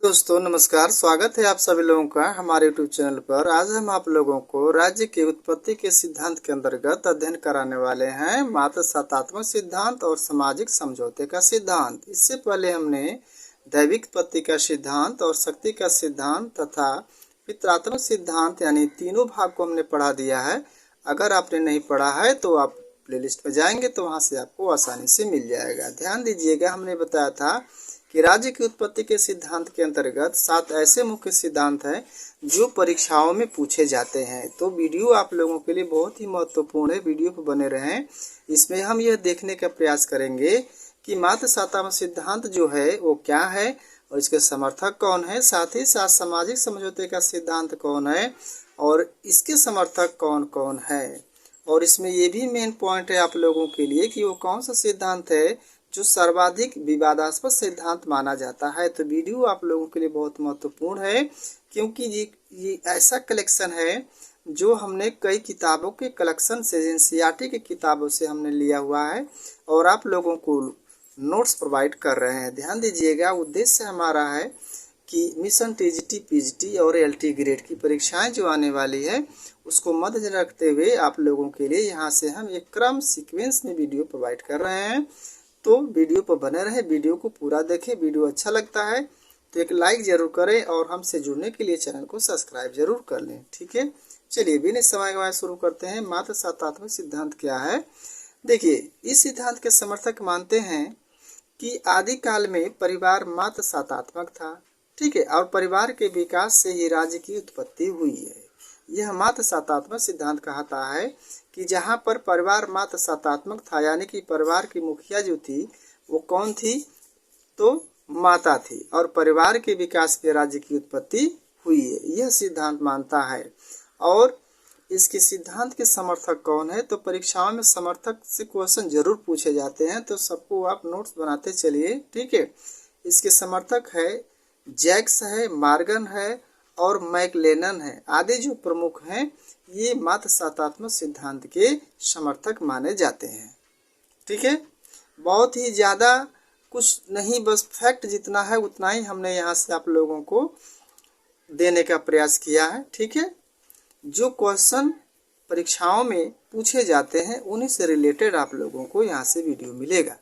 दोस्तों नमस्कार, स्वागत है आप सभी लोगों का हमारे YouTube चैनल पर। आज हम आप लोगों को राज्य की उत्पत्ति के सिद्धांत के अंतर्गत अध्ययन कराने वाले हैं मातृसत्तात्मक सिद्धांत और सामाजिक समझौते का सिद्धांत। इससे पहले हमने दैविक उत्पत्ति का सिद्धांत और शक्ति का सिद्धांत तथा पितरात्मक सिद्धांत यानी तीनों भाग को हमने पढ़ा दिया है। अगर आपने नहीं पढ़ा है तो आप प्लेलिस्ट में जाएंगे तो वहां से आपको आसानी से मिल जाएगा। ध्यान दीजिएगा, हमने बताया था कि राज्य की उत्पत्ति के सिद्धांत के अंतर्गत 7 ऐसे मुख्य सिद्धांत हैं जो परीक्षाओं में पूछे जाते हैं। तो वीडियो आप लोगों के लिए बहुत ही महत्वपूर्ण है, वीडियो पर बने रहें। इसमें हम यह देखने का प्रयास करेंगे कि मातृसत्तात्मक सिद्धांत जो है वो क्या है और इसके समर्थक कौन है, साथ ही साथ सामाजिक समझौते का सिद्धांत कौन है और इसके समर्थक कौन कौन है। और इसमें ये भी मेन पॉइंट है आप लोगों के लिए कि वो कौन सा सिद्धांत है जो सर्वाधिक विवादास्पद सिद्धांत माना जाता है। तो वीडियो आप लोगों के लिए बहुत महत्वपूर्ण है क्योंकि ये ऐसा कलेक्शन है जो हमने कई किताबों के कलेक्शन से एनसीईआरटी की किताबों से हमने लिया हुआ है और आप लोगों को नोट्स प्रोवाइड कर रहे हैं। ध्यान दीजिएगा, उद्देश्य हमारा है कि मिशन टीजीटी, पीजीटी और एलटी ग्रेड की परीक्षाएं जो आने वाली है उसको मध्य रखते हुए आप लोगों के लिए यहाँ से हम एक क्रम सीक्वेंस में वीडियो प्रोवाइड कर रहे हैं। तो वीडियो पर बने रहे, वीडियो को पूरा देखें। वीडियो अच्छा लगता है तो एक लाइक जरूर करें और हमसे जुड़ने के लिए चैनल को सब्सक्राइब जरूर कर लें। ठीक है, चलिए बिना समय गवाए शुरू करते हैं। मातृसत्तात्मक सिद्धांत क्या है? देखिए, इस सिद्धांत के समर्थक मानते हैं कि आदि काल में परिवार मातृसत्तात्मक था। ठीक है, और परिवार के विकास से ही राज्य की उत्पत्ति हुई है। यह मातृसत्तात्मक सिद्धांत कहता है कि जहाँ पर परिवार मातृसत्तात्मक था, यानी कि परिवार की मुखिया जो थी वो कौन थी? तो माता थी, और परिवार के विकास के राज्य की उत्पत्ति हुई है, यह सिद्धांत मानता है। और इसके सिद्धांत के समर्थक कौन है? तो परीक्षाओं में समर्थक से क्वेश्चन जरूर पूछे जाते हैं, तो सबको आप नोट्स बनाते चलिए। ठीक है, इसके समर्थक है जैक्स है, मार्गन है और मैकलेनन है, आदि जो प्रमुख हैं ये मातृसत्तात्मक सिद्धांत के समर्थक माने जाते हैं। ठीक है, बहुत ही ज़्यादा कुछ नहीं, बस फैक्ट जितना है उतना ही हमने यहाँ से आप लोगों को देने का प्रयास किया है। ठीक है, जो क्वेश्चन परीक्षाओं में पूछे जाते हैं उन्हीं से रिलेटेड आप लोगों को यहाँ से वीडियो मिलेगा।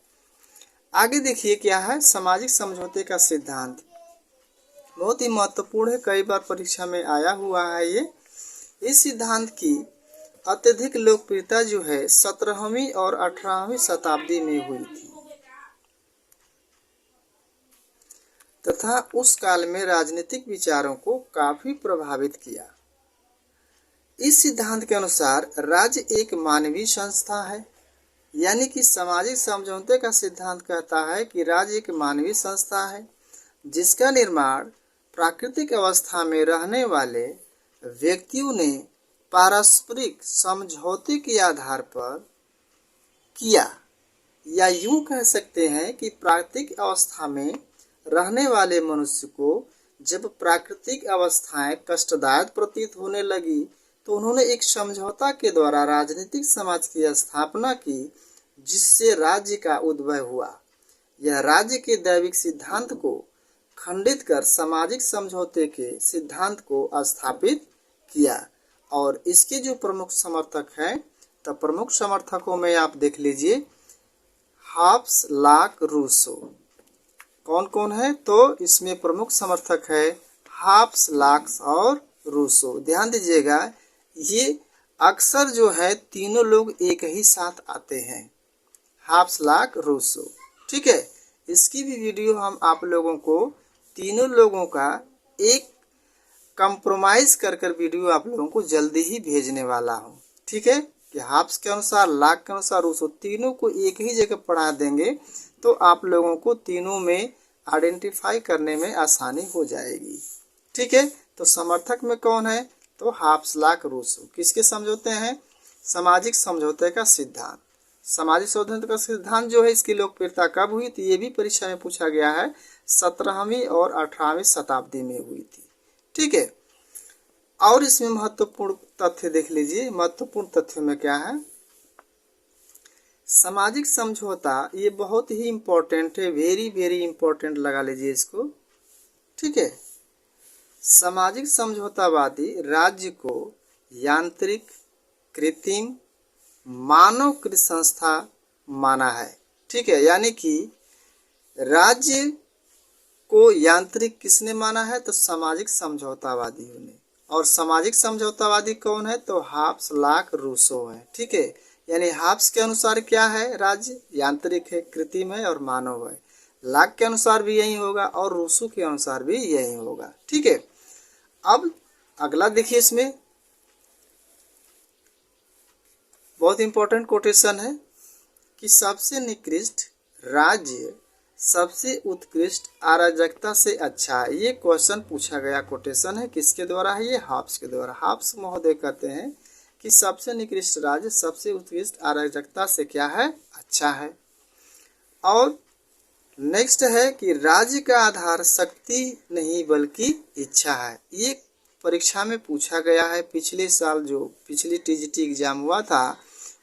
आगे देखिए क्या है सामाजिक समझौते का सिद्धांत। बहुत ही महत्वपूर्ण है, कई बार परीक्षा में आया हुआ है ये। इस सिद्धांत की अत्यधिक लोकप्रियता जो है 17वीं और 18वीं शताब्दी में हुई थी तथा उस काल में राजनीतिक विचारों को काफी प्रभावित किया। इस सिद्धांत के अनुसार राज्य एक मानवीय संस्था है, यानी कि सामाजिक समझौते का सिद्धांत कहता है कि राज्य एक मानवीय संस्था है जिसका निर्माण प्राकृतिक अवस्था में रहने वाले व्यक्तियों ने पारस्परिक समझौते के आधार पर किया, या यूं कह सकते हैं कि प्राकृतिक अवस्था में रहने वाले मनुष्य को जब प्राकृतिक अवस्थाएं कष्टदायक प्रतीत होने लगी तो उन्होंने एक समझौता के द्वारा राजनीतिक समाज की स्थापना की जिससे राज्य का उद्भव हुआ। यह राज्य के दैविक सिद्धांत को खंडित कर सामाजिक समझौते के सिद्धांत को स्थापित किया। और इसके जो प्रमुख समर्थक हैं, तो प्रमुख समर्थकों में आप देख लीजिए हॉब्स, लॉक, रूसो। कौन कौन है? तो इसमें प्रमुख समर्थक है हॉब्स, लॉक और रूसो। ध्यान दीजिएगा, ये अक्सर जो है तीनों लोग एक ही साथ आते हैं, हॉब्स, लॉक, रूसो। ठीक है, इसकी भी वीडियो हम आप लोगों को तीनों लोगों का एक कंप्रोमाइज कर वीडियो आप लोगों को जल्दी ही भेजने वाला हूँ। ठीक है, कि हॉब्स के अनुसार, लॉक के अनुसार, रूसो, तीनों को एक ही जगह पढ़ा देंगे तो आप लोगों को तीनों में आइडेंटिफाई करने में आसानी हो जाएगी। ठीक है, तो समर्थक में कौन है? तो हॉब्स, लॉक, रूसो। किसके समझौते हैं? सामाजिक समझौते का सिद्धांत। सामाजिक समझौते का सिद्धांत जो है इसकी लोकप्रियता कब हुई थी? ये भी परीक्षा में पूछा गया है, 17वीं और 18वीं शताब्दी में हुई थी। ठीक है, और इसमें महत्वपूर्ण तथ्य देख लीजिए। महत्वपूर्ण तथ्य में क्या है? सामाजिक समझौता ये बहुत ही इम्पोर्टेंट है, वेरी वेरी इम्पोर्टेंट लगा लीजिए इसको। ठीक है। सामाजिक समझौतावादी राज्य को यांत्रिक, कृत्रिम, मानवकृत संस्था माना है। ठीक है, यानी कि राज्य को यांत्रिक किसने माना है? तो सामाजिक समझौतावादियों ने। और सामाजिक समझौतावादी कौन है? तो हाब्स, लाक, रूसो है। ठीक है, यानी हाब्स के अनुसार क्या है? राज्य यांत्रिक है, कृत्रिम है और मानव है। लाक के अनुसार भी यही होगा और रूसो के अनुसार भी यही होगा। ठीक है, अब अगला देखिए, इसमें बहुत इंपॉर्टेंट कोटेशन है कि सबसे निकृष्ट राज्य सबसे उत्कृष्ट अराजकता से अच्छा है। ये क्वेश्चन पूछा गया कोटेशन है, किसके द्वारा है? ये हाब्स के द्वारा। हाब्स महोदय कहते हैं कि सबसे निकृष्ट राज्य सबसे उत्कृष्ट अराजकता से क्या है? अच्छा है। और नेक्स्ट है कि राज्य का आधार शक्ति नहीं बल्कि इच्छा है। ये परीक्षा में पूछा गया है। पिछले साल जो पिछली टीजीटी एग्जाम हुआ था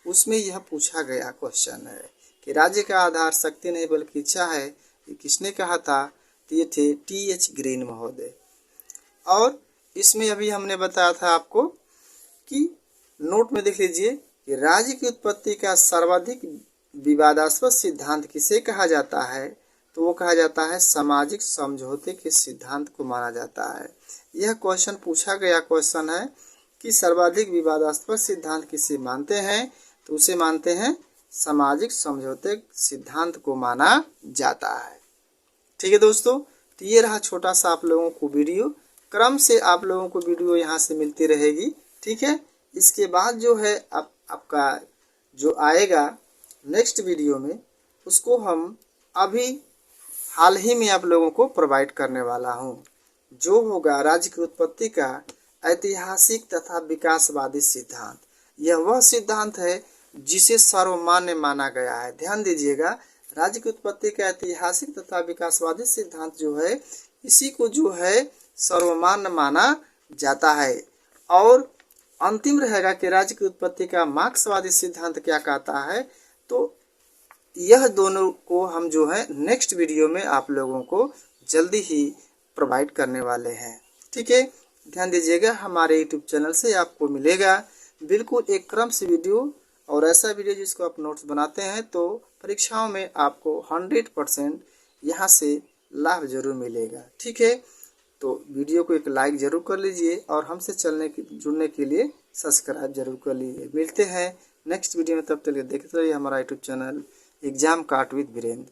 उसमें यह पूछा गया क्वेश्चन है कि राज्य का आधार शक्ति नहीं बल्कि इच्छा है। ये किसने कहा था? तो ये थे टी.एच. ग्रीन महोदय। और इसमें अभी हमने बताया था आपको कि नोट में देख लीजिए कि राज्य की उत्पत्ति का सर्वाधिक विवादास्पद सिद्धांत किसे कहा जाता है? तो वो कहा जाता है सामाजिक समझौते के सिद्धांत को माना जाता है। यह क्वेश्चन पूछा गया क्वेश्चन है कि सर्वाधिक विवादास्पद सिद्धांत किसे मानते हैं? तो उसे मानते हैं सामाजिक समझौते सिद्धांत को माना जाता है। ठीक है दोस्तों, तो ये रहा छोटा सा आप लोगों को वीडियो। क्रम से आप लोगों को वीडियो यहाँ से मिलती रहेगी। ठीक है, इसके बाद जो है आपका जो आएगा नेक्स्ट वीडियो में, उसको हम अभी हाल ही में आप लोगों को प्रोवाइड करने वाला हूँ, जो होगा राज्य की उत्पत्ति का ऐतिहासिक तथा विकासवादी सिद्धांत। यह वह सिद्धांत है जिसे सर्वमान्य माना गया है। ध्यान दीजिएगा, राज्य की उत्पत्ति का ऐतिहासिक तथा विकासवादी सिद्धांत जो है, इसी को जो है सर्वमान्य माना जाता है। और अंतिम रहेगा कि राज्य की उत्पत्ति का मार्क्सवादी सिद्धांत क्या कहता है। तो यह दोनों को हम जो है नेक्स्ट वीडियो में आप लोगों को जल्दी ही प्रोवाइड करने वाले हैं। ठीक है, ध्यान दीजिएगा, हमारे यूट्यूब चैनल से आपको मिलेगा बिल्कुल एक क्रम से वीडियो, और ऐसा वीडियो जिसको आप नोट्स बनाते हैं तो परीक्षाओं में आपको 100% यहाँ से लाभ जरूर मिलेगा। ठीक है, तो वीडियो को एक लाइक जरूर कर लीजिए और हमसे जुड़ने के लिए सब्सक्राइब जरूर कर लीजिए। मिलते हैं नेक्स्ट वीडियो में, तब तक देखते रहिए हमारा यूट्यूब चैनल एग्जाम काट विद वीरेंद्र।